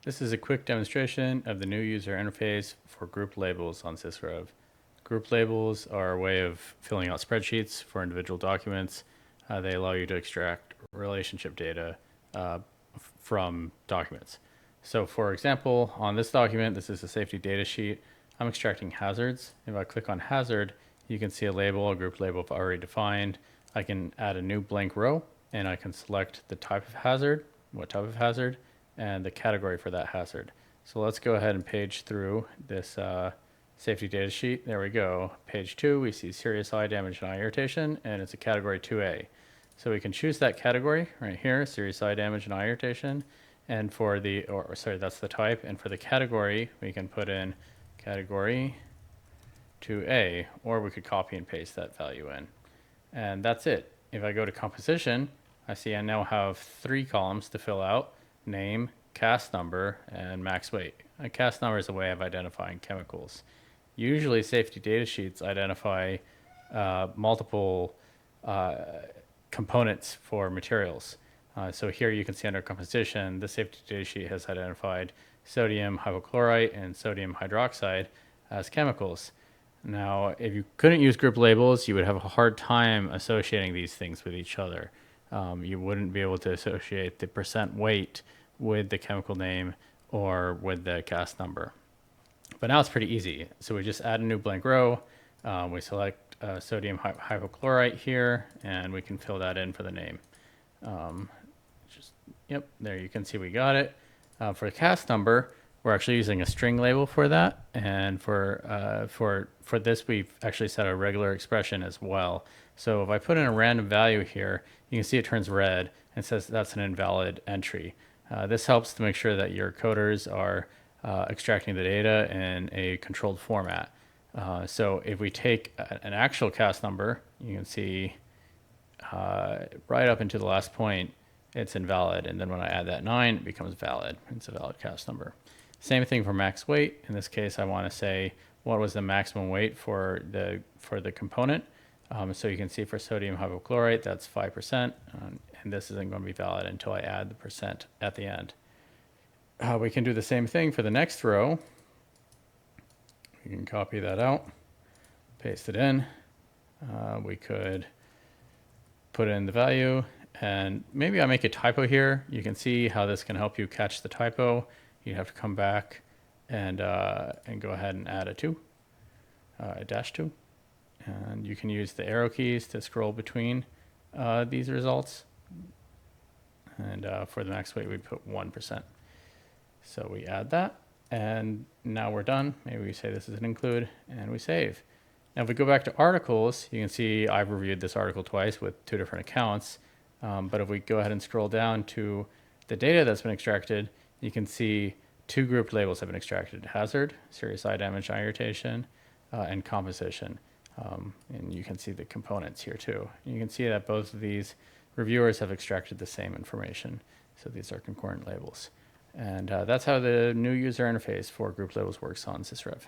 This is a quick demonstration of the new user interface for group labels on sysrev. Group labels are a way of filling out spreadsheets for individual documents. They allow you to extract relationship data from documents. So for example, on this document, this is a safety data sheet. I'm extracting hazards. If I click on hazard, you can see a label, a group label I've already defined. I can add a new blank row and I can select the type of hazard, what type of hazard, and the category for that hazard. So let's go ahead and page through this safety data sheet. There we go. Page 2, we see serious eye damage and eye irritation, and it's a category 2A. So we can choose that category right here, serious eye damage and eye irritation. And for the, that's the type. And for the category, we can put in category 2A, or we could copy and paste that value in. And that's it. If I go to composition, I see I now have 3 columns to fill out: name, cast number, and max weight. A cast number is a way of identifying chemicals. Usually safety data sheets identify multiple components for materials. So here you can see under composition, the safety data sheet has identified sodium hypochlorite and sodium hydroxide as chemicals. Now, if you couldn't use group labels, you would have a hard time associating these things with each other. You wouldn't be able to associate the percent weight with the chemical name or with the cast number. But now it's pretty easy. So we just add a new blank row. We select sodium hypochlorite here, and we can fill that in for the name. Yep, there you can see we got it. For the cast number, we're actually using a string label for that. And for this, we've actually set a regular expression as well. So if I put in a random value here, you can see it turns red and says that's an invalid entry. This helps to make sure that your coders are extracting the data in a controlled format. So if we take an actual cast number, you can see right up into the last point, it's invalid. And then when I add that 9, it becomes valid. It's a valid cast number. Same thing for max weight. In this case, I want to say what was the maximum weight for the component. So you can see for sodium hypochlorite, that's 5%. And this isn't going to be valid until I add the percent at the end. We can do the same thing for the next row. We can copy that out, paste it in. We could put in the value, and maybe I make a typo here. You can see how this can help you catch the typo. You have to come back and go ahead and add a -2. And you can use the arrow keys to scroll between these results. And for the max weight, we put 1%. So we add that, and now we're done. Maybe we say this is an include, and we save. Now if we go back to articles, you can see I've reviewed this article twice with 2 different accounts. But if we go ahead and scroll down to the data that's been extracted, you can see 2 group labels have been extracted: hazard, serious eye damage, eye irritation, and composition. And you can see the components here too. You can see that both of these reviewers have extracted the same information. So these are concurrent labels. And that's how the new user interface for group labels works on sysrev.